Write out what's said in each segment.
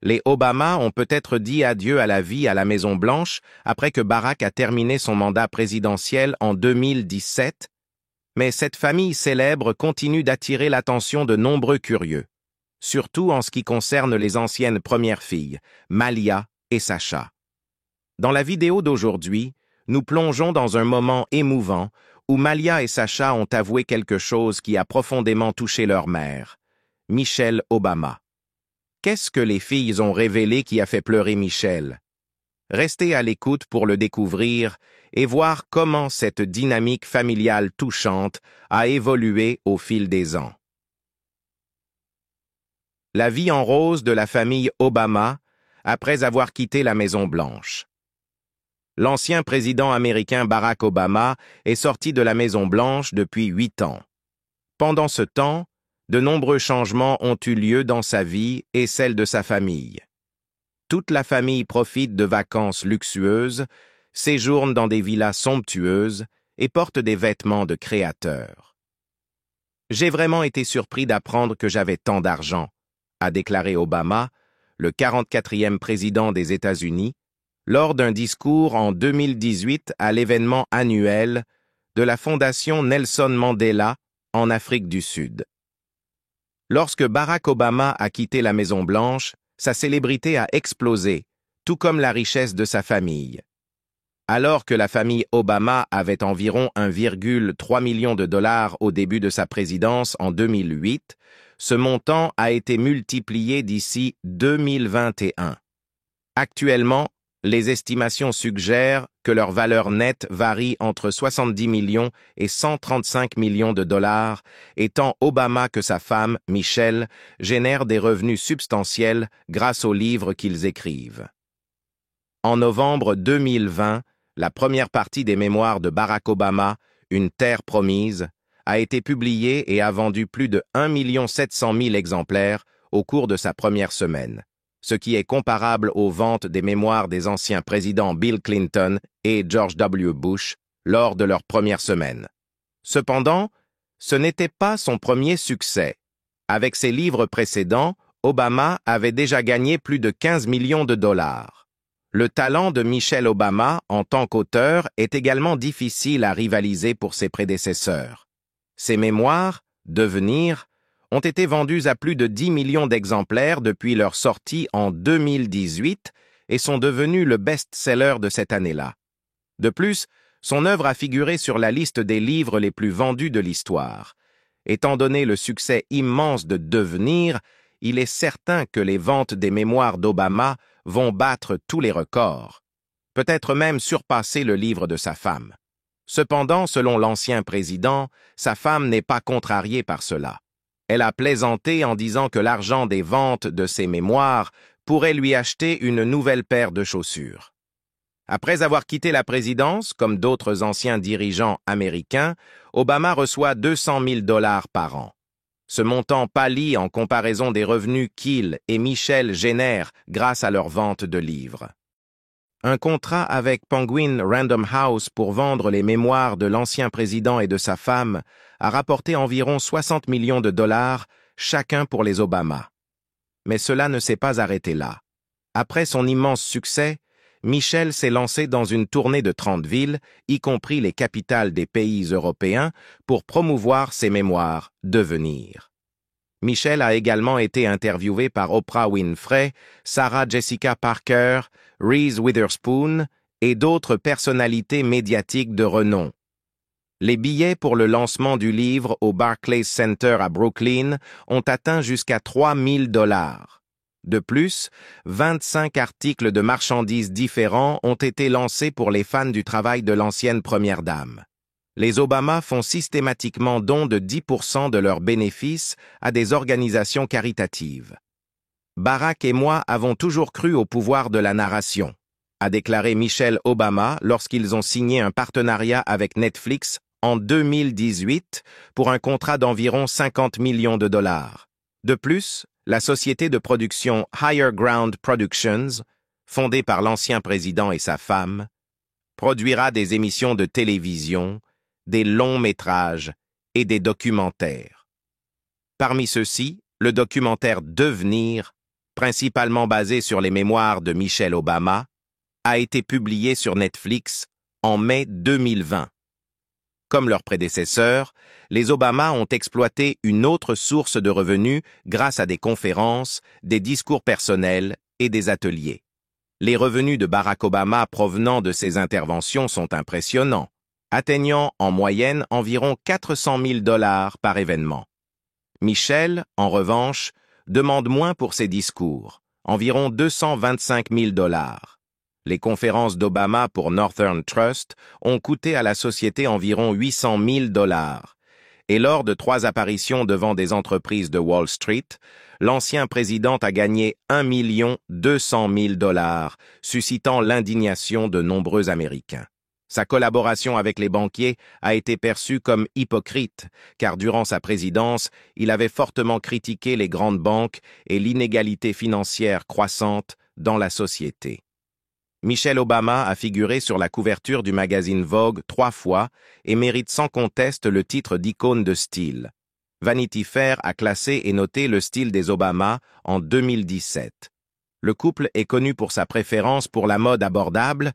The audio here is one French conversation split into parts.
Les Obama ont peut-être dit adieu à la vie à la Maison-Blanche après que Barack a terminé son mandat présidentiel en 2017, mais cette famille célèbre continue d'attirer l'attention de nombreux curieux, surtout en ce qui concerne les anciennes premières filles, Malia et Sasha. Dans la vidéo d'aujourd'hui, nous plongeons dans un moment émouvant où Malia et Sasha ont avoué quelque chose qui a profondément touché leur mère, Michelle Obama. Qu'est-ce que les filles ont révélé qui a fait pleurer Michelle? Restez à l'écoute pour le découvrir et voir comment cette dynamique familiale touchante a évolué au fil des ans. La vie en rose de la famille Obama après avoir quitté la Maison-Blanche. L'ancien président américain Barack Obama est sorti de la Maison-Blanche depuis 8 ans. Pendant ce temps, de nombreux changements ont eu lieu dans sa vie et celle de sa famille. Toute la famille profite de vacances luxueuses, séjourne dans des villas somptueuses et porte des vêtements de créateurs. « J'ai vraiment été surpris d'apprendre que j'avais tant d'argent », a déclaré Obama, le 44e président des États-Unis, lors d'un discours en 2018 à l'événement annuel de la Fondation Nelson Mandela en Afrique du Sud. Lorsque Barack Obama a quitté la Maison-Blanche, sa célébrité a explosé, tout comme la richesse de sa famille. Alors que la famille Obama avait environ 1,3 million de dollars au début de sa présidence en 2008, ce montant a été multiplié d'ici 2021. Actuellement, les estimations suggèrent que leur valeur nette varie entre 70 millions et 135 millions de dollars, et tant Obama que sa femme, Michelle, génèrent des revenus substantiels grâce aux livres qu'ils écrivent. En novembre 2020, la première partie des mémoires de Barack Obama, Une terre promise, a été publiée et a vendu plus de 1 700 000 exemplaires au cours de sa première semaine, ce qui est comparable aux ventes des mémoires des anciens présidents Bill Clinton et George W. Bush lors de leur première semaine. Cependant, ce n'était pas son premier succès. Avec ses livres précédents, Obama avait déjà gagné plus de 15 millions de dollars. Le talent de Michelle Obama en tant qu'auteur est également difficile à rivaliser pour ses prédécesseurs. Ses mémoires, Devenir, ont été vendus à plus de 10 millions d'exemplaires depuis leur sortie en 2018 et sont devenus le best-seller de cette année-là. De plus, son œuvre a figuré sur la liste des livres les plus vendus de l'histoire. Étant donné le succès immense de Devenir, il est certain que les ventes des mémoires d'Obama vont battre tous les records, peut-être même surpasser le livre de sa femme. Cependant, selon l'ancien président, sa femme n'est pas contrariée par cela. Elle a plaisanté en disant que l'argent des ventes de ses mémoires pourrait lui acheter une nouvelle paire de chaussures. Après avoir quitté la présidence, comme d'autres anciens dirigeants américains, Obama reçoit 200 000 dollars par an. Ce montant pâlit en comparaison des revenus qu'il et Michelle génèrent grâce à leur vente de livres. Un contrat avec Penguin Random House pour vendre les mémoires de l'ancien président et de sa femme a rapporté environ 60 millions de dollars chacun pour les Obama. Mais cela ne s'est pas arrêté là. Après son immense succès, Michelle s'est lancée dans une tournée de 30 villes, y compris les capitales des pays européens, pour promouvoir ses mémoires Devenir. Michelle a également été interviewée par Oprah Winfrey, Sarah Jessica Parker, Reese Witherspoon et d'autres personnalités médiatiques de renom. Les billets pour le lancement du livre au Barclays Center à Brooklyn ont atteint jusqu'à 3 000 dollars. De plus, 25 articles de marchandises différents ont été lancés pour les fans du travail de l'ancienne première dame. Les Obama font systématiquement don de 10% de leurs bénéfices à des organisations caritatives. Barack et moi avons toujours cru au pouvoir de la narration, a déclaré Michelle Obama lorsqu'ils ont signé un partenariat avec Netflix en 2018 pour un contrat d'environ 50 millions de dollars. De plus, la société de production Higher Ground Productions, fondée par l'ancien président et sa femme, produira des émissions de télévision, des longs métrages et des documentaires. Parmi ceux-ci, le documentaire Devenir principalement basé sur les mémoires de Michelle Obama, a été publié sur Netflix en mai 2020. Comme leurs prédécesseurs, les Obama ont exploité une autre source de revenus grâce à des conférences, des discours personnels et des ateliers. Les revenus de Barack Obama provenant de ces interventions sont impressionnants, atteignant en moyenne environ 400 000 $ par événement. Michelle, en revanche, demande moins pour ses discours, environ 225 000 $. Les conférences d'Obama pour Northern Trust ont coûté à la société environ 800 000 $. Et lors de 3 apparitions devant des entreprises de Wall Street, l'ancien président a gagné 1 200 000 $, suscitant l'indignation de nombreux Américains. Sa collaboration avec les banquiers a été perçue comme hypocrite, car durant sa présidence, il avait fortement critiqué les grandes banques et l'inégalité financière croissante dans la société. Michelle Obama a figuré sur la couverture du magazine Vogue 3 fois et mérite sans conteste le titre d'icône de style. Vanity Fair a classé et noté le style des Obama en 2017. Le couple est connu pour sa préférence pour la mode abordable.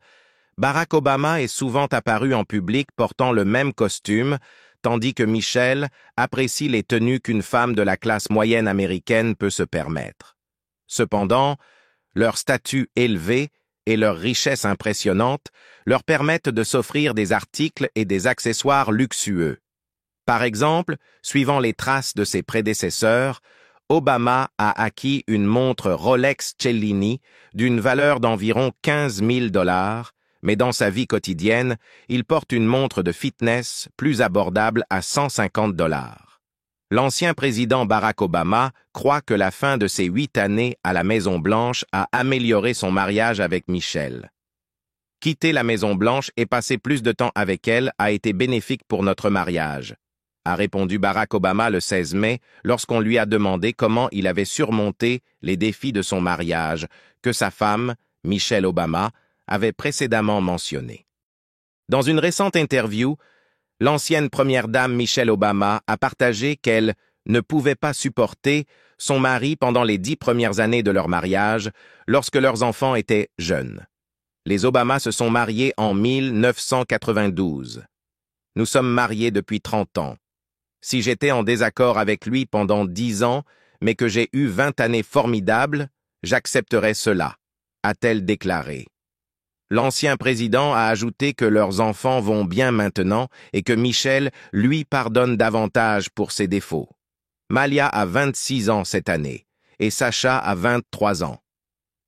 Barack Obama est souvent apparu en public portant le même costume, tandis que Michelle apprécie les tenues qu'une femme de la classe moyenne américaine peut se permettre. Cependant, leur statut élevé et leur richesse impressionnante leur permettent de s'offrir des articles et des accessoires luxueux. Par exemple, suivant les traces de ses prédécesseurs, Obama a acquis une montre Rolex Cellini d'une valeur d'environ 15 000 $, mais dans sa vie quotidienne, il porte une montre de fitness plus abordable à 150 $. L'ancien président Barack Obama croit que la fin de ses 8 années à la Maison-Blanche a amélioré son mariage avec Michelle. Quitter la Maison-Blanche et passer plus de temps avec elle a été bénéfique pour notre mariage, a répondu Barack Obama le 16 mai lorsqu'on lui a demandé comment il avait surmonté les défis de son mariage que sa femme, Michelle Obama, avait précédemment mentionné. Dans une récente interview, l'ancienne première dame Michelle Obama a partagé qu'elle ne pouvait pas supporter son mari pendant les 10 premières années de leur mariage, lorsque leurs enfants étaient jeunes. Les Obama se sont mariés en 1992. Nous sommes mariés depuis 30 ans. Si j'étais en désaccord avec lui pendant 10 ans, mais que j'ai eu 20 années formidables, j'accepterais cela, a-t-elle déclaré. L'ancien président a ajouté que leurs enfants vont bien maintenant et que Michelle lui pardonne davantage pour ses défauts. Malia a 26 ans cette année et Sacha a 23 ans.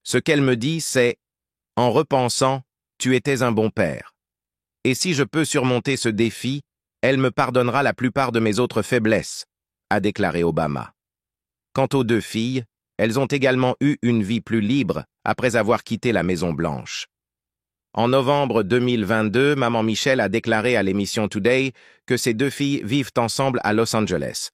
Ce qu'elle me dit, c'est « En repensant, tu étais un bon père. Et si je peux surmonter ce défi, elle me pardonnera la plupart de mes autres faiblesses », a déclaré Obama. Quant aux 2 filles, elles ont également eu une vie plus libre après avoir quitté la Maison-Blanche. En novembre 2022, maman Michelle a déclaré à l'émission Today que ses 2 filles vivent ensemble à Los Angeles.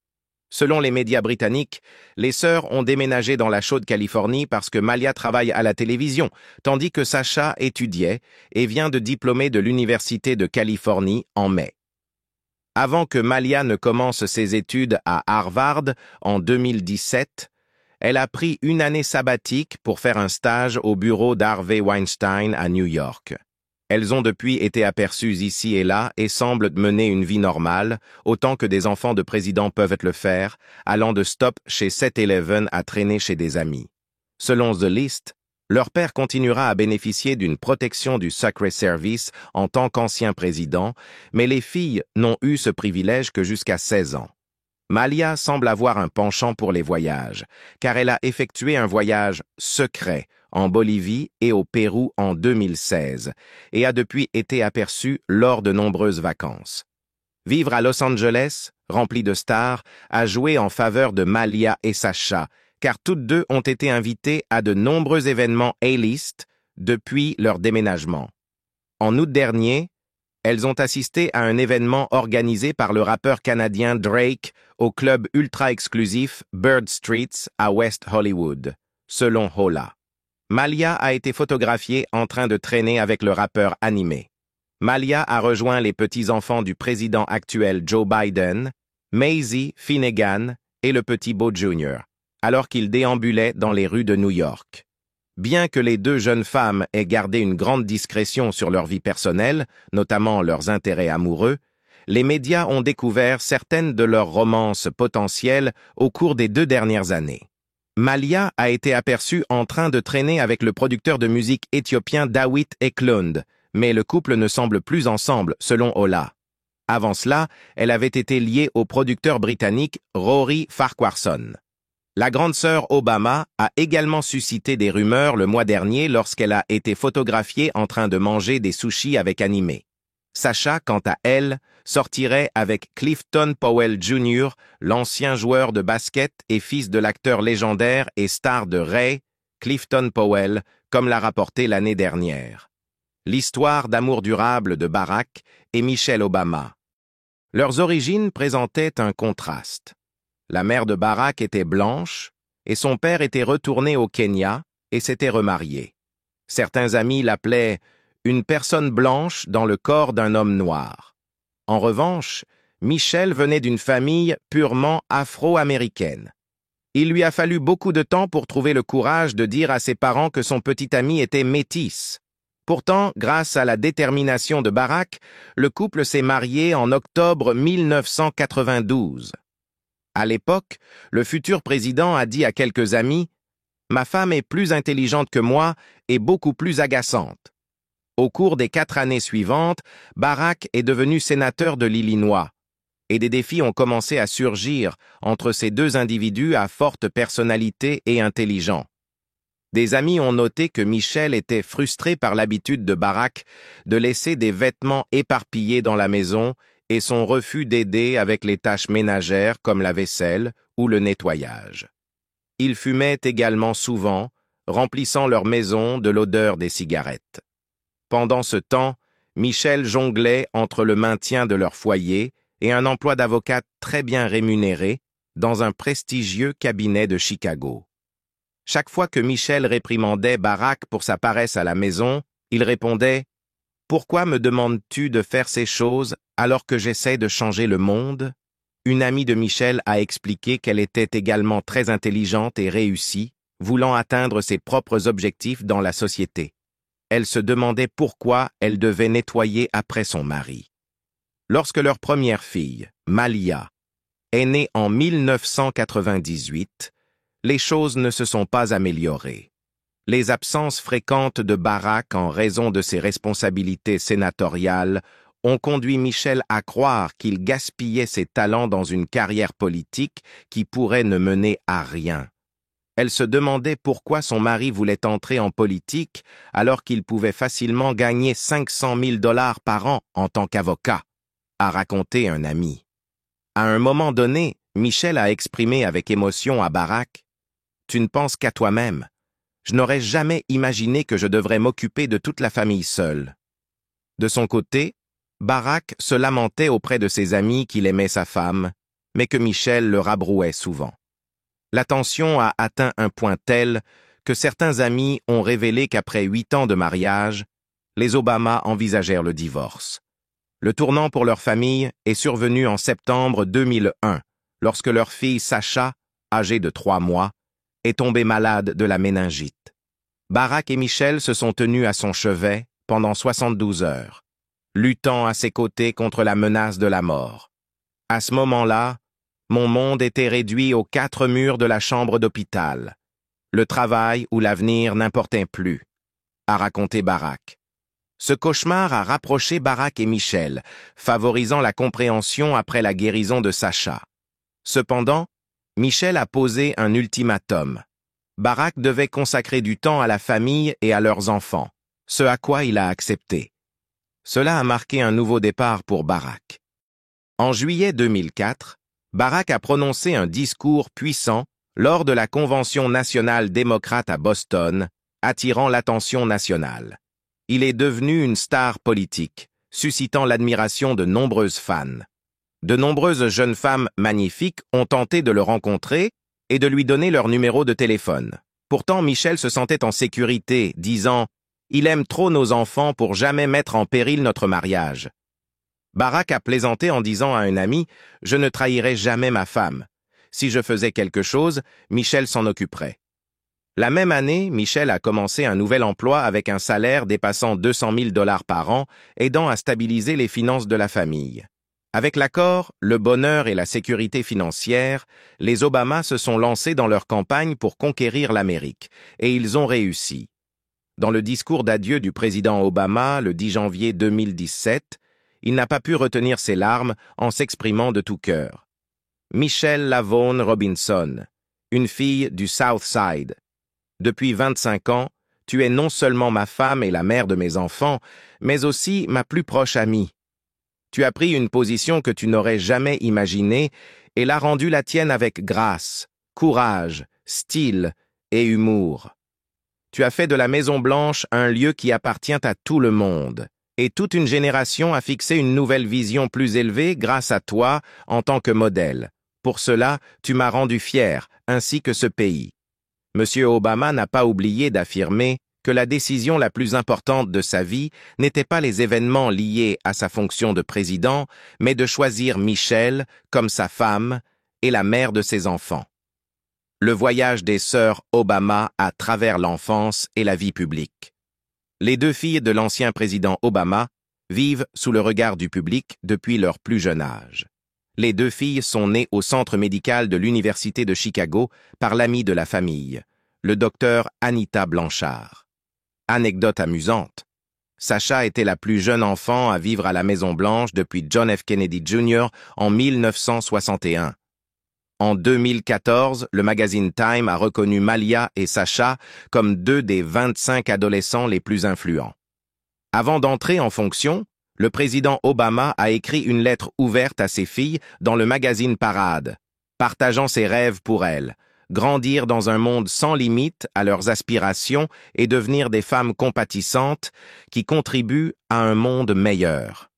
Selon les médias britanniques, les sœurs ont déménagé dans la chaude Californie parce que Malia travaille à la télévision, tandis que Sacha étudiait et vient de diplômer de l'Université de Californie en mai. Avant que Malia ne commence ses études à Harvard en 2017, elle a pris une année sabbatique pour faire un stage au bureau d'Harvey Weinstein à New York. Elles ont depuis été aperçues ici et là et semblent mener une vie normale, autant que des enfants de présidents peuvent le faire, allant de stop chez 7-Eleven à traîner chez des amis. Selon The List, leur père continuera à bénéficier d'une protection du Secret Service en tant qu'ancien président, mais les filles n'ont eu ce privilège que jusqu'à 16 ans. Malia semble avoir un penchant pour les voyages, car elle a effectué un voyage secret en Bolivie et au Pérou en 2016, et a depuis été aperçue lors de nombreuses vacances. Vivre à Los Angeles, rempli de stars, a joué en faveur de Malia et Sacha, car toutes 2 ont été invitées à de nombreux événements A-list depuis leur déménagement. En août dernier, elles ont assisté à un événement organisé par le rappeur canadien Drake au club ultra-exclusif Bird Streets à West Hollywood, selon Hola. Malia a été photographiée en train de traîner avec le rappeur animé. Malia a rejoint les petits-enfants du président actuel Joe Biden, Maisie, Finnegan et le petit Beau Jr. alors qu'il déambulait dans les rues de New York. Bien que les deux jeunes femmes aient gardé une grande discrétion sur leur vie personnelle, notamment leurs intérêts amoureux, les médias ont découvert certaines de leurs romances potentielles au cours des 2 dernières années. Malia a été aperçue en train de traîner avec le producteur de musique éthiopien Dawit Eklund, mais le couple ne semble plus ensemble, selon Ola. Avant cela, elle avait été liée au producteur britannique Rory Farquharson. La grande sœur Obama a également suscité des rumeurs le mois dernier lorsqu'elle a été photographiée en train de manger des sushis avec animé. Sasha, quant à elle, sortirait avec Clifton Powell Jr., l'ancien joueur de basket et fils de l'acteur légendaire et star de Ray, Clifton Powell, comme l'a rapporté l'année dernière. L'histoire d'amour durable de Barack et Michelle Obama. Leurs origines présentaient un contraste. La mère de Barack était blanche et son père était retourné au Kenya et s'était remarié. Certains amis l'appelaient une personne blanche dans le corps d'un homme noir. En revanche, Michelle venait d'une famille purement afro-américaine. Il lui a fallu beaucoup de temps pour trouver le courage de dire à ses parents que son petit ami était métis. Pourtant, grâce à la détermination de Barack, le couple s'est marié en octobre 1992. À l'époque, le futur président a dit à quelques amis « Ma femme est plus intelligente que moi et beaucoup plus agaçante ». Au cours des 4 années suivantes, Barack est devenu sénateur de l'Illinois, et des défis ont commencé à surgir entre ces deux individus à forte personnalité et intelligents. Des amis ont noté que Michelle était frustrée par l'habitude de Barack de laisser des vêtements éparpillés dans la maison et son refus d'aider avec les tâches ménagères comme la vaisselle ou le nettoyage. Ils fumaient également souvent, remplissant leur maison de l'odeur des cigarettes. Pendant ce temps, Michelle jonglait entre le maintien de leur foyer et un emploi d'avocate très bien rémunéré dans un prestigieux cabinet de Chicago. Chaque fois que Michelle réprimandait Barack pour sa paresse à la maison, il répondait « Pourquoi me demandes-tu de faire ces choses alors que j'essaie de changer le monde ?» Une amie de Michelle a expliqué qu'elle était également très intelligente et réussie, voulant atteindre ses propres objectifs dans la société. Elle se demandait pourquoi elle devait nettoyer après son mari. Lorsque leur première fille, Malia, est née en 1998, les choses ne se sont pas améliorées. Les absences fréquentes de Barack en raison de ses responsabilités sénatoriales ont conduit Michelle à croire qu'il gaspillait ses talents dans une carrière politique qui pourrait ne mener à rien. Elle se demandait pourquoi son mari voulait entrer en politique alors qu'il pouvait facilement gagner 500 000 $ par an en tant qu'avocat, a raconté un ami. À un moment donné, Michelle a exprimé avec émotion à Barack « Tu ne penses qu'à toi-même. Je n'aurais jamais imaginé que je devrais m'occuper de toute la famille seule. » De son côté, Barack se lamentait auprès de ses amis qu'il aimait sa femme, mais que Michelle le rabrouait souvent. La tension a atteint un point tel que certains amis ont révélé qu'après 8 ans de mariage, les Obama envisagèrent le divorce. Le tournant pour leur famille est survenu en septembre 2001, lorsque leur fille Sasha, âgée de 3 mois, est tombée malade de la méningite. Barack et Michelle se sont tenus à son chevet pendant 72 heures, luttant à ses côtés contre la menace de la mort. À ce moment-là, mon monde était réduit aux 4 murs de la chambre d'hôpital. Le travail ou l'avenir n'importaient plus, a raconté Barack. Ce cauchemar a rapproché Barack et Michelle, favorisant la compréhension après la guérison de Sasha. Cependant, Michelle a posé un ultimatum. Barack devait consacrer du temps à la famille et à leurs enfants, ce à quoi il a accepté. Cela a marqué un nouveau départ pour Barack. En juillet 2004, Barack a prononcé un discours puissant lors de la Convention nationale démocrate à Boston, attirant l'attention nationale. Il est devenu une star politique, suscitant l'admiration de nombreuses fans. De nombreuses jeunes femmes magnifiques ont tenté de le rencontrer et de lui donner leur numéro de téléphone. Pourtant, Michelle se sentait en sécurité, disant « Il aime trop nos enfants pour jamais mettre en péril notre mariage ». Barack a plaisanté en disant à un ami « Je ne trahirai jamais ma femme. Si je faisais quelque chose, Michelle s'en occuperait. La même année, Michelle a commencé un nouvel emploi avec un salaire dépassant 200 000 $ par an, aidant à stabiliser les finances de la famille. Avec l'accord, le bonheur et la sécurité financière, les Obama se sont lancés dans leur campagne pour conquérir l'Amérique, et ils ont réussi. Dans le discours d'adieu du président Obama, le 10 janvier 2017, il n'a pas pu retenir ses larmes en s'exprimant de tout cœur. Michelle Lavone Robinson, une fille du South Side. Depuis 25 ans, tu es non seulement ma femme et la mère de mes enfants, mais aussi ma plus proche amie. Tu as pris une position que tu n'aurais jamais imaginée et l'as rendue la tienne avec grâce, courage, style et humour. Tu as fait de la Maison-Blanche un lieu qui appartient à tout le monde, et toute une génération a fixé une nouvelle vision plus élevée grâce à toi en tant que modèle. Pour cela, tu m'as rendu fier, ainsi que ce pays. Monsieur Obama n'a pas oublié d'affirmer que la décision la plus importante de sa vie n'était pas les événements liés à sa fonction de président, mais de choisir Michelle comme sa femme et la mère de ses enfants. Le voyage des sœurs Obama à travers l'enfance et la vie publique. Les deux filles de l'ancien président Obama vivent sous le regard du public depuis leur plus jeune âge. Les deux filles sont nées au centre médical de l'Université de Chicago par l'ami de la famille, le docteur Anita Blanchard. Anecdote amusante. Sacha était la plus jeune enfant à vivre à la Maison-Blanche depuis John F. Kennedy Jr. en 1961. En 2014, le magazine Time a reconnu Malia et Sacha comme deux des 25 adolescents les plus influents. Avant d'entrer en fonction, le président Obama a écrit une lettre ouverte à ses filles dans le magazine Parade, partageant ses rêves pour elles, grandir dans un monde sans limite à leurs aspirations et devenir des femmes compatissantes qui contribuent à un monde meilleur.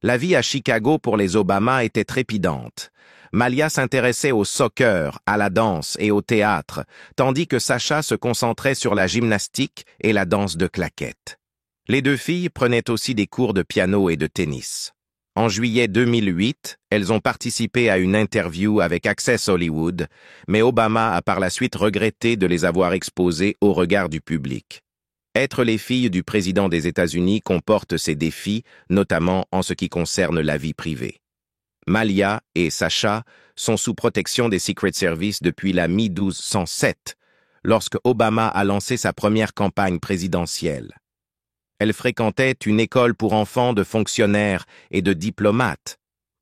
La vie à Chicago pour les Obama était trépidante. Malia s'intéressait au soccer, à la danse et au théâtre, tandis que Sacha se concentrait sur la gymnastique et la danse de claquettes. Les deux filles prenaient aussi des cours de piano et de tennis. En juillet 2008, elles ont participé à une interview avec Access Hollywood, mais Obama a par la suite regretté de les avoir exposées au regard du public. Être les filles du président des États-Unis comporte ses défis, notamment en ce qui concerne la vie privée. Malia et Sacha sont sous protection des Secret Service depuis la mi-1207, lorsque Obama a lancé sa première campagne présidentielle. Elles fréquentaient une école pour enfants de fonctionnaires et de diplomates,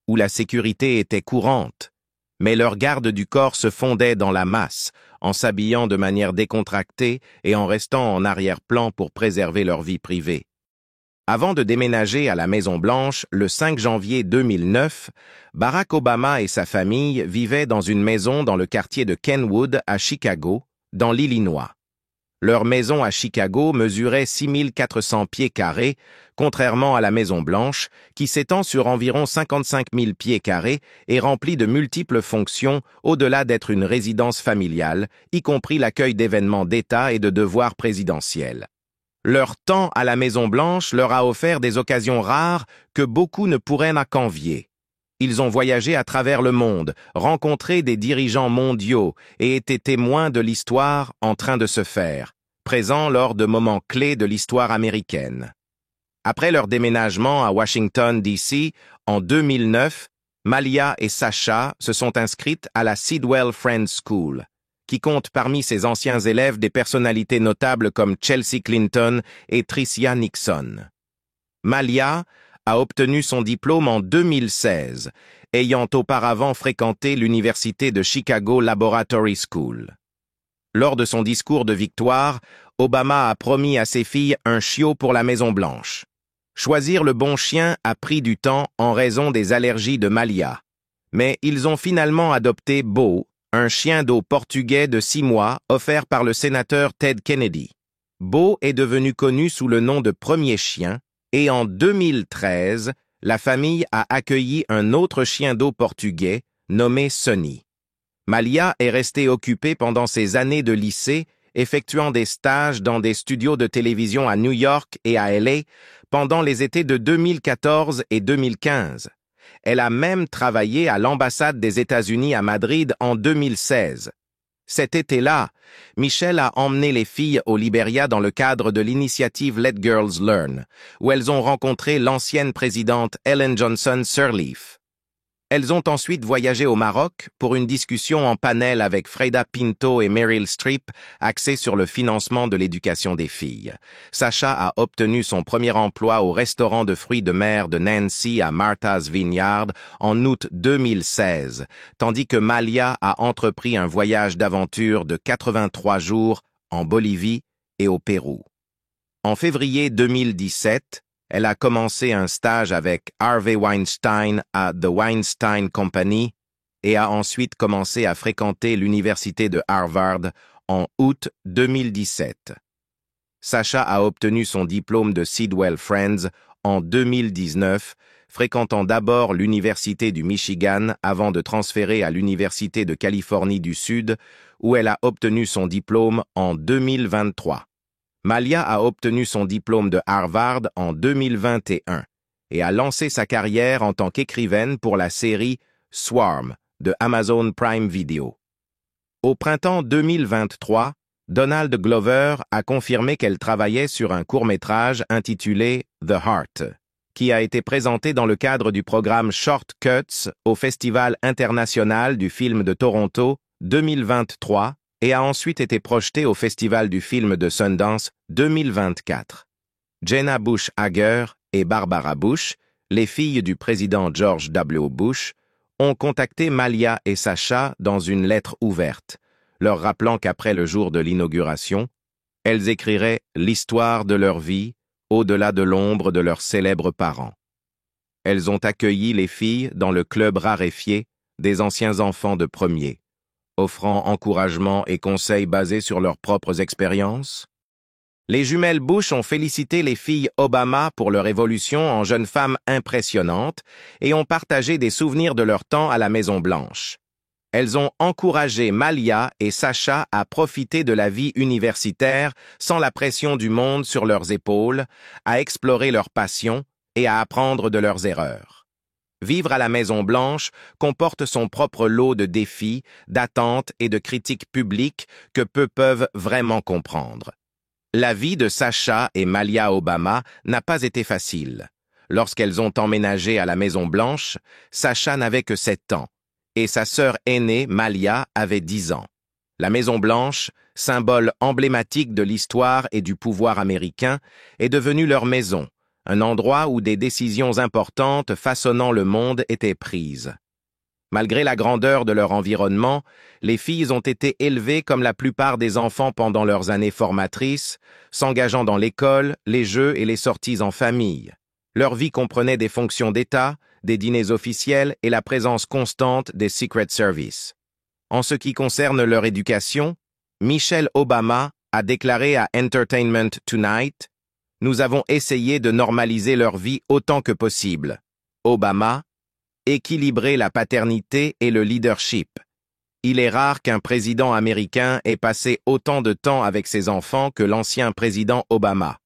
où la sécurité était courante, mais leur garde du corps se fondait dans la masse, en s'habillant de manière décontractée et en restant en arrière-plan pour préserver leur vie privée. Avant de déménager à la Maison-Blanche, le 5 janvier 2009, Barack Obama et sa famille vivaient dans une maison dans le quartier de Kenwood à Chicago, dans l'Illinois. Leur maison à Chicago mesurait 6 400 pieds carrés, contrairement à la Maison-Blanche, qui s'étend sur environ 55 000 pieds carrés et remplit de multiples fonctions au-delà d'être une résidence familiale, y compris l'accueil d'événements d'État et de devoirs présidentiels. Leur temps à la Maison-Blanche leur a offert des occasions rares que beaucoup ne pourraient qu'envier. Ils ont voyagé à travers le monde, rencontré des dirigeants mondiaux et été témoins de l'histoire en train de se faire, présents lors de moments clés de l'histoire américaine. Après leur déménagement à Washington, D.C., en 2009, Malia et Sacha se sont inscrites à la Sidwell Friends School, qui compte parmi ses anciens élèves des personnalités notables comme Chelsea Clinton et Tricia Nixon. Malia a obtenu son diplôme en 2016, ayant auparavant fréquenté l'université de Chicago Laboratory School. Lors de son discours de victoire, Obama a promis à ses filles un chiot pour la Maison-Blanche. Choisir le bon chien a pris du temps en raison des allergies de Malia, mais ils ont finalement adopté Beau, un chien d'eau portugais de 6 mois offert par le sénateur Ted Kennedy. Beau est devenu connu sous le nom de premier chien, et en 2013, la famille a accueilli un autre chien d'eau portugais nommé Sonny. Malia est restée occupée pendant ses années de lycée, effectuant des stages dans des studios de télévision à New York et à LA pendant les étés de 2014 et 2015. Elle a même travaillé à l'ambassade des États-Unis à Madrid en 2016. Cet été-là, Michelle a emmené les filles au Liberia dans le cadre de l'initiative Let Girls Learn, où elles ont rencontré l'ancienne présidente Ellen Johnson Sirleaf. Elles ont ensuite voyagé au Maroc pour une discussion en panel avec Freda Pinto et Meryl Streep axée sur le financement de l'éducation des filles. Sacha a obtenu son premier emploi au restaurant de fruits de mer de Nancy à Martha's Vineyard en août 2016, tandis que Malia a entrepris un voyage d'aventure de 83 jours en Bolivie et au Pérou. En février 2017, elle a commencé un stage avec Harvey Weinstein à The Weinstein Company et a ensuite commencé à fréquenter l'université de Harvard en août 2017. Sacha a obtenu son diplôme de Sidwell Friends en 2019, fréquentant d'abord l'université du Michigan avant de transférer à l'université de Californie du Sud, où elle a obtenu son diplôme en 2023. Malia a obtenu son diplôme de Harvard en 2021 et a lancé sa carrière en tant qu'écrivaine pour la série Swarm de Amazon Prime Video. Au printemps 2023, Donald Glover a confirmé qu'elle travaillait sur un court-métrage intitulé The Heart, qui a été présenté dans le cadre du programme Short Cuts au Festival international du film de Toronto 2023 et a ensuite été projeté au Festival du film de Sundance 2024. Jenna Bush Hager et Barbara Bush, les filles du président George W. Bush, ont contacté Malia et Sacha dans une lettre ouverte, leur rappelant qu'après le jour de l'inauguration, elles écriraient l'histoire de leur vie au-delà de l'ombre de leurs célèbres parents. Elles ont accueilli les filles dans le club raréfié des anciens enfants de premier, offrant encouragement et conseils basés sur leurs propres expériences. Les jumelles Bush ont félicité les filles Obama pour leur évolution en jeunes femmes impressionnantes et ont partagé des souvenirs de leur temps à la Maison-Blanche. Elles ont encouragé Malia et Sacha à profiter de la vie universitaire sans la pression du monde sur leurs épaules, à explorer leurs passions et à apprendre de leurs erreurs. Vivre à la Maison-Blanche comporte son propre lot de défis, d'attentes et de critiques publiques que peu peuvent vraiment comprendre. La vie de Sacha et Malia Obama n'a pas été facile. Lorsqu'elles ont emménagé à la Maison-Blanche, Sacha n'avait que 7 ans et sa sœur aînée, Malia, avait 10 ans. La Maison-Blanche, symbole emblématique de l'histoire et du pouvoir américain, est devenue leur maison, un endroit où des décisions importantes façonnant le monde étaient prises. Malgré la grandeur de leur environnement, les filles ont été élevées comme la plupart des enfants pendant leurs années formatrices, s'engageant dans l'école, les jeux et les sorties en famille. Leur vie comprenait des fonctions d'État, des dîners officiels et la présence constante des Secret Service. En ce qui concerne leur éducation, Michelle Obama a déclaré à Entertainment Tonight: « Nous avons essayé de normaliser leur vie autant que possible. Obama, équilibrer la paternité et le leadership. Il est rare qu'un président américain ait passé autant de temps avec ses enfants que l'ancien président Obama. »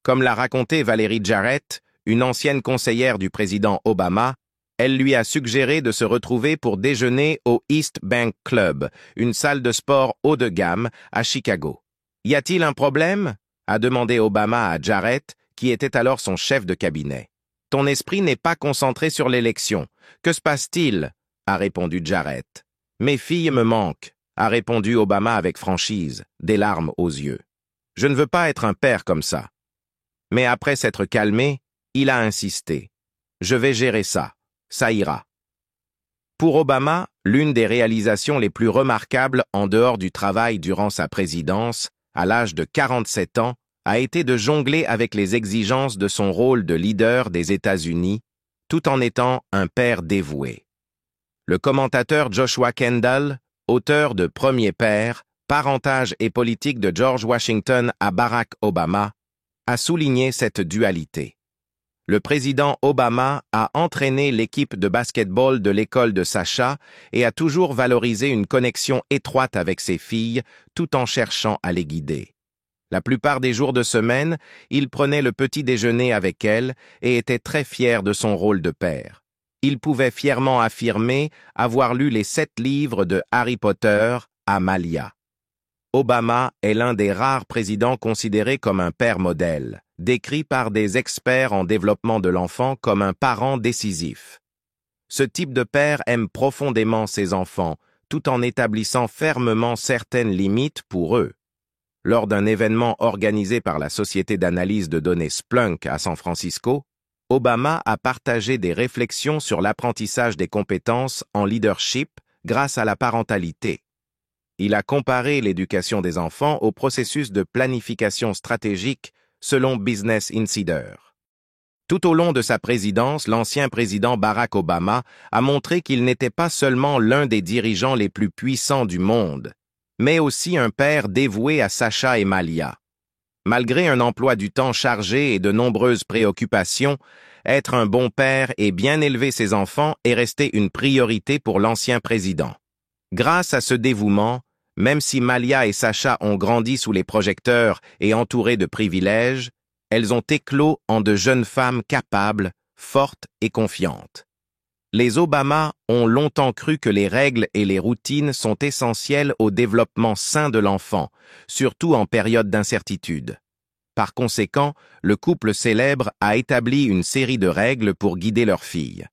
Comme l'a raconté Valérie Jarrett, une ancienne conseillère du président Obama, elle lui a suggéré de se retrouver pour déjeuner au East Bank Club, une salle de sport haut de gamme à Chicago. « Y a-t-il un problème ?» a demandé Obama à Jarrett, qui était alors son chef de cabinet. « Ton esprit n'est pas concentré sur l'élection. Que se passe-t-il » a répondu Jarrett. « Mes filles me manquent » a répondu Obama avec franchise, des larmes aux yeux. « Je ne veux pas être un père comme ça. » Mais après s'être calmé, il a insisté. « Je vais gérer ça. Ça ira. » Pour Obama, l'une des réalisations les plus remarquables en dehors du travail durant sa présidence, à l'âge de 47 ans, a été de jongler avec les exigences de son rôle de leader des États-Unis, tout en étant un père dévoué. Le commentateur Joshua Kendall, auteur de Premier père, parentage et politique de George Washington à Barack Obama, a souligné cette dualité. Le président Obama a entraîné l'équipe de basket-ball de l'école de Sacha et a toujours valorisé une connexion étroite avec ses filles, tout en cherchant à les guider. La plupart des jours de semaine, il prenait le petit déjeuner avec elles et était très fier de son rôle de père. il pouvait fièrement affirmer avoir lu les 7 livres de Harry Potter à Malia. Obama est l'un des rares présidents considérés comme un père modèle, décrit par des experts en développement de l'enfant comme un parent décisif. Ce type de père aime profondément ses enfants, tout en établissant fermement certaines limites pour eux. Lors d'un événement organisé par la société d'analyse de données Splunk à San Francisco, Obama a partagé des réflexions sur l'apprentissage des compétences en leadership grâce à la parentalité. Il a comparé l'éducation des enfants au processus de planification stratégique selon Business Insider. Tout au long de sa présidence, l'ancien président Barack Obama a montré qu'il n'était pas seulement l'un des dirigeants les plus puissants du monde, mais aussi un père dévoué à Sasha et Malia. Malgré un emploi du temps chargé et de nombreuses préoccupations, être un bon père et bien élever ses enfants est resté une priorité pour l'ancien président. Grâce à ce dévouement, même si Malia et Sasha ont grandi sous les projecteurs et entourées de privilèges, elles ont éclos en de jeunes femmes capables, fortes et confiantes. Les Obama ont longtemps cru que les règles et les routines sont essentielles au développement sain de l'enfant, surtout en période d'incertitude. Par conséquent, le couple célèbre a établi une série de règles pour guider leur fille.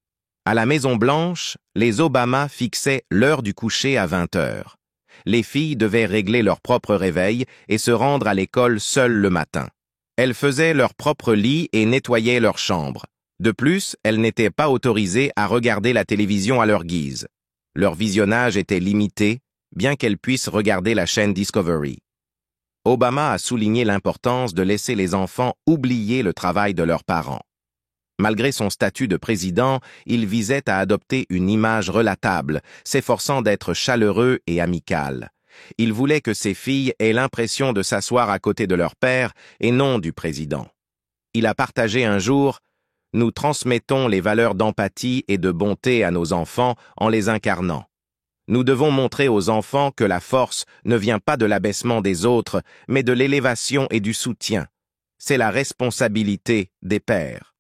À la Maison-Blanche, les Obama fixaient l'heure du coucher à 20 heures. Les filles devaient régler leur propre réveil et se rendre à l'école seules le matin. Elles faisaient leur propre lit et nettoyaient leur chambre. De plus, elles n'étaient pas autorisées à regarder la télévision à leur guise. Leur visionnage était limité, bien qu'elles puissent regarder la chaîne Discovery. Obama a souligné l'importance de laisser les enfants oublier le travail de leurs parents. Malgré son statut de président, il visait à adopter une image relatable, s'efforçant d'être chaleureux et amical. Il voulait que ses filles aient l'impression de s'asseoir à côté de leur père et non du président. Il a partagé un jour: « Nous transmettons les valeurs d'empathie et de bonté à nos enfants en les incarnant. Nous devons montrer aux enfants que la force ne vient pas de l'abaissement des autres, mais de l'élévation et du soutien. C'est la responsabilité des pères. »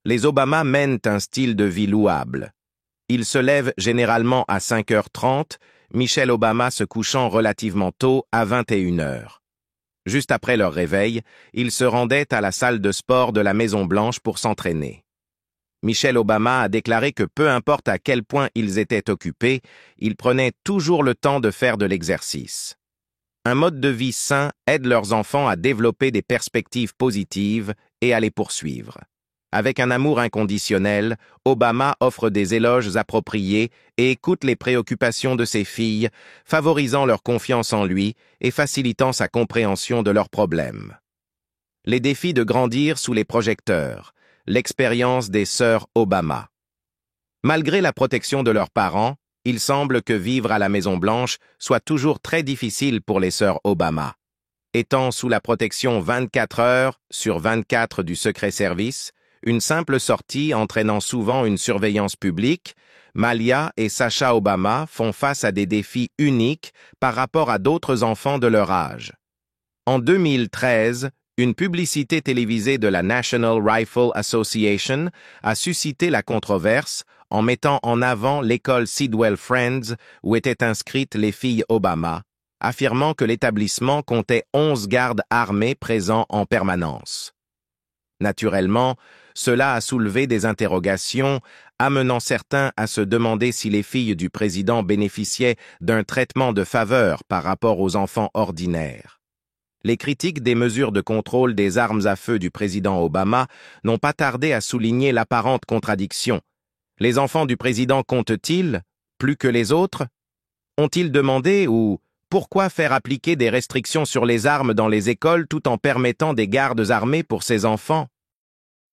Les Obama mènent un style de vie louable. Ils se lèvent généralement à 5h30, Michelle Obama se couchant relativement tôt à 21h. Juste après leur réveil, ils se rendaient à la salle de sport de la Maison-Blanche pour s'entraîner. Michelle Obama a déclaré que peu importe à quel point ils étaient occupés, ils prenaient toujours le temps de faire de l'exercice. Un mode de vie sain aide leurs enfants à développer des perspectives positives et à les poursuivre. Avec un amour inconditionnel, Obama offre des éloges appropriés et écoute les préoccupations de ses filles, favorisant leur confiance en lui et facilitant sa compréhension de leurs problèmes. Les défis de grandir sous les projecteurs, l'expérience des sœurs Obama. Malgré la protection de leurs parents, il semble que vivre à la Maison-Blanche soit toujours très difficile pour les sœurs Obama. Étant sous la protection 24 heures sur 24 du secret service, une simple sortie entraînant souvent une surveillance publique, Malia et Sasha Obama font face à des défis uniques par rapport à d'autres enfants de leur âge. En 2013, une publicité télévisée de la National Rifle Association a suscité la controverse en mettant en avant l'école Sidwell Friends où étaient inscrites les filles Obama, affirmant que l'établissement comptait 11 gardes armés présents en permanence. Naturellement, cela a soulevé des interrogations, amenant certains à se demander si les filles du président bénéficiaient d'un traitement de faveur par rapport aux enfants ordinaires. Les critiques des mesures de contrôle des armes à feu du président Obama n'ont pas tardé à souligner l'apparente contradiction. Les enfants du président comptent-ils plus que les autres? Ont-ils demandé ou pourquoi faire appliquer des restrictions sur les armes dans les écoles tout en permettant des gardes armés pour ces enfants?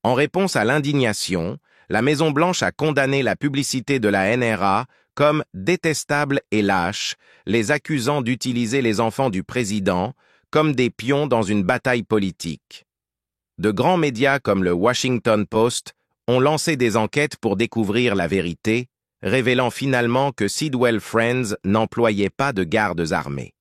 En réponse à l'indignation, la Maison-Blanche a condamné la publicité de la NRA comme détestable et lâche, les accusant d'utiliser les enfants du président comme des pions dans une bataille politique. De grands médias comme le Washington Post ont lancé des enquêtes pour découvrir la vérité, révélant finalement que Sidwell Friends n'employait pas de gardes armés.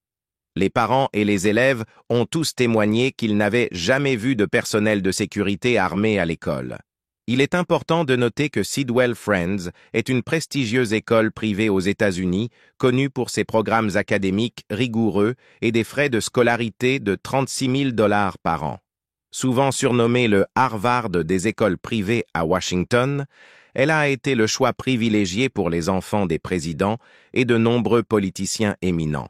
Les parents et les élèves ont tous témoigné qu'ils n'avaient jamais vu de personnel de sécurité armé à l'école. Il est important de noter que Sidwell Friends est une prestigieuse école privée aux États-Unis, connue pour ses programmes académiques rigoureux et des frais de scolarité de 36 000 $ par an. Souvent surnommée le Harvard des écoles privées à Washington, elle a été le choix privilégié pour les enfants des présidents et de nombreux politiciens éminents.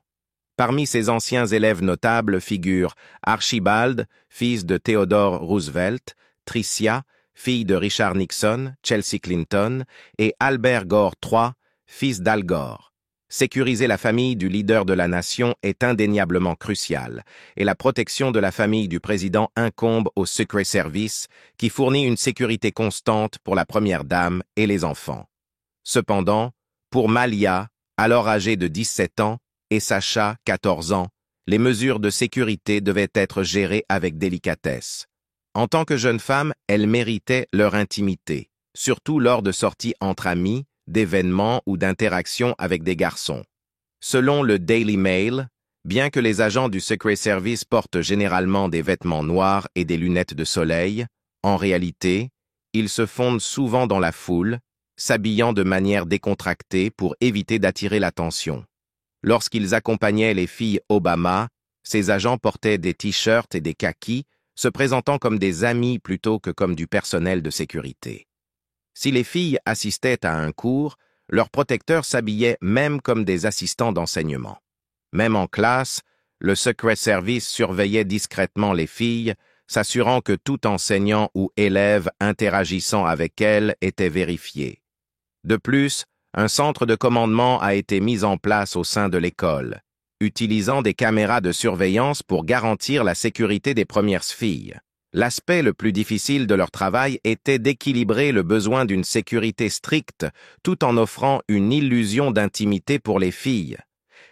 Parmi ses anciens élèves notables figurent Archibald, fils de Theodore Roosevelt, Tricia, fille de Richard Nixon, Chelsea Clinton, et Albert Gore III, fils d'Al Gore. Sécuriser la famille du leader de la nation est indéniablement crucial, et la protection de la famille du président incombe au Secret Service, qui fournit une sécurité constante pour la première dame et les enfants. Cependant, pour Malia, alors âgée de 17 ans, et Sacha, 14 ans, les mesures de sécurité devaient être gérées avec délicatesse. En tant que jeune femme, elles méritaient leur intimité, surtout lors de sorties entre amis, d'événements ou d'interactions avec des garçons. Selon le Daily Mail, bien que les agents du Secret Service portent généralement des vêtements noirs et des lunettes de soleil, en réalité, ils se fondent souvent dans la foule, s'habillant de manière décontractée pour éviter d'attirer l'attention. Lorsqu'ils accompagnaient les filles Obama, ces agents portaient des t-shirts et des kakis, se présentant comme des amis plutôt que comme du personnel de sécurité. Si les filles assistaient à un cours, leurs protecteurs s'habillaient même comme des assistants d'enseignement. Même en classe, le Secret Service surveillait discrètement les filles, s'assurant que tout enseignant ou élève interagissant avec elles était vérifié. De plus, un centre de commandement a été mis en place au sein de l'école, utilisant des caméras de surveillance pour garantir la sécurité des premières filles. L'aspect le plus difficile de leur travail était d'équilibrer le besoin d'une sécurité stricte tout en offrant une illusion d'intimité pour les filles.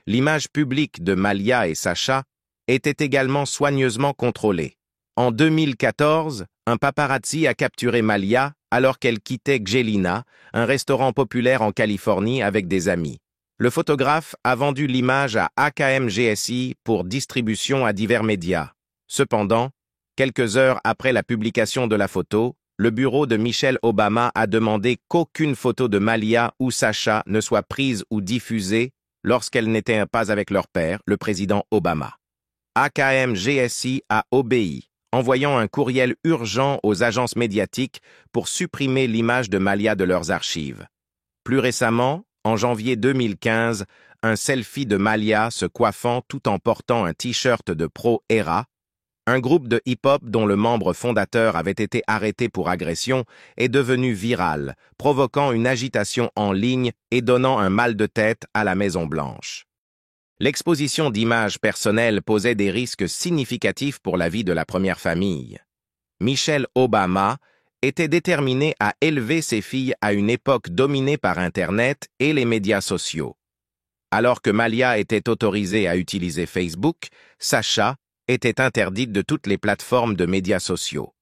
L'image publique de Malia et Sacha était également soigneusement contrôlée. En 2014, un paparazzi a capturé Malia alors qu'elle quittait Gjelina, un restaurant populaire en Californie avec des amis. Le photographe a vendu l'image à AKM GSI pour distribution à divers médias. Cependant, quelques heures après la publication de la photo, le bureau de Michelle Obama a demandé qu'aucune photo de Malia ou Sacha ne soit prise ou diffusée lorsqu'elles n'étaient pas avec leur père, le président Obama. AKM GSI a obéi, envoyant un courriel urgent aux agences médiatiques pour supprimer l'image de Malia de leurs archives. Plus récemment, en janvier 2015, un selfie de Malia se coiffant tout en portant un t-shirt de Pro Era, un groupe de hip-hop dont le membre fondateur avait été arrêté pour agression, est devenu viral, provoquant une agitation en ligne et donnant un mal de tête à la Maison-Blanche. L'exposition d'images personnelles posait des risques significatifs pour la vie de la première famille. Michelle Obama était déterminée à élever ses filles à une époque dominée par Internet et les médias sociaux. Alors que Malia était autorisée à utiliser Facebook, Sacha était interdite de toutes les plateformes de médias sociaux.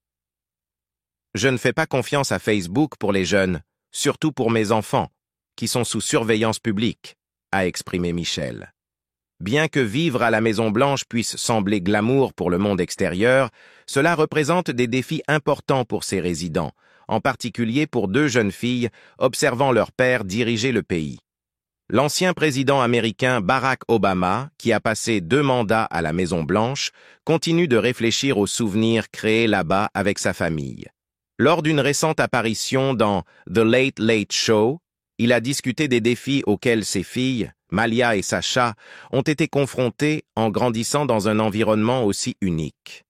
« Je ne fais pas confiance à Facebook pour les jeunes, surtout pour mes enfants, qui sont sous surveillance publique », a exprimé Michelle. Bien que vivre à la Maison-Blanche puisse sembler glamour pour le monde extérieur, cela représente des défis importants pour ses résidents, en particulier pour deux jeunes filles observant leur père diriger le pays. L'ancien président américain Barack Obama, qui a passé 2 mandats à la Maison-Blanche, continue de réfléchir aux souvenirs créés là-bas avec sa famille. Lors d'une récente apparition dans The Late Late Show, il a discuté des défis auxquels ses filles, Malia et Sacha, ont été confrontées en grandissant dans un environnement aussi unique.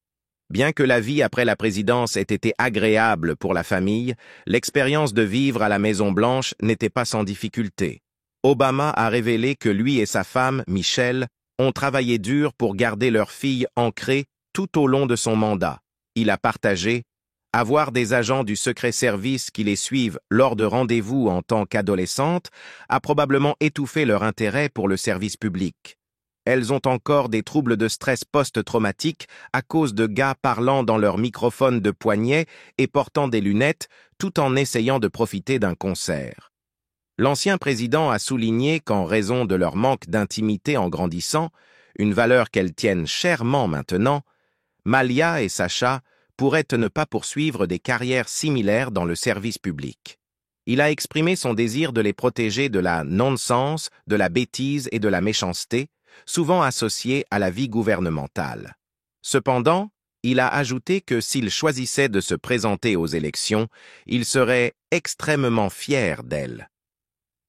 Bien que la vie après la présidence ait été agréable pour la famille, l'expérience de vivre à la Maison-Blanche n'était pas sans difficulté. Obama a révélé que lui et sa femme, Michelle, ont travaillé dur pour garder leur fille ancrée tout au long de son mandat. Il a partagé « Avoir des agents du Secret Service qui les suivent lors de rendez-vous en tant qu'adolescentes a probablement étouffé leur intérêt pour le service public. Elles ont encore des troubles de stress post-traumatique à cause de gars parlant dans leur microphone de poignet et portant des lunettes tout en essayant de profiter d'un concert. » L'ancien président a souligné qu'en raison de leur manque d'intimité en grandissant, une valeur qu'elles tiennent chèrement maintenant, Malia et Sacha pourraient ne pas poursuivre des carrières similaires dans le service public. Il a exprimé son désir de les protéger de la non-sens, de la bêtise et de la méchanceté, souvent associées à la vie gouvernementale. Cependant, il a ajouté que s'il choisissait de se présenter aux élections, il serait extrêmement fier d'elles.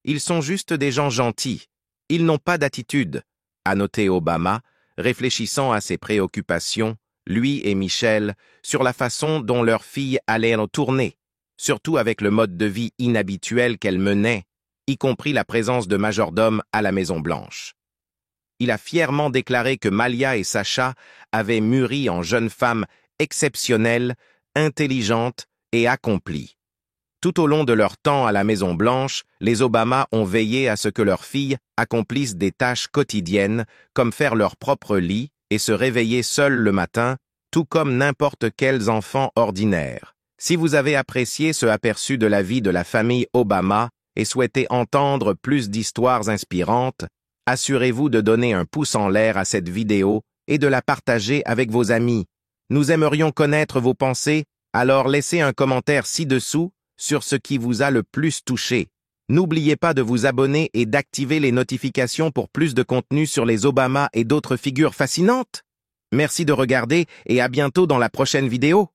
Ils sont juste des gens gentils. Ils n'ont pas d'attitude, a noté Obama, réfléchissant à ses préoccupations, lui et Michelle, sur la façon dont leur fille allait en tourner, surtout avec le mode de vie inhabituel qu'elle menait, y compris la présence de majordomes à la Maison-Blanche. Il a fièrement déclaré que Malia et Sacha avaient mûri en jeunes femmes exceptionnelles, intelligentes et accomplies. Tout au long de leur temps à la Maison-Blanche, les Obama ont veillé à ce que leurs filles accomplissent des tâches quotidiennes, comme faire leur propre lit et se réveiller seules le matin, tout comme n'importe quels enfants ordinaires. Si vous avez apprécié ce aperçu de la vie de la famille Obama et souhaitez entendre plus d'histoires inspirantes, assurez-vous de donner un pouce en l'air à cette vidéo et de la partager avec vos amis. Nous aimerions connaître vos pensées, alors laissez un commentaire ci-dessous sur ce qui vous a le plus touché. N'oubliez pas de vous abonner et d'activer les notifications pour plus de contenu sur les Obama et d'autres figures fascinantes. Merci de regarder et à bientôt dans la prochaine vidéo.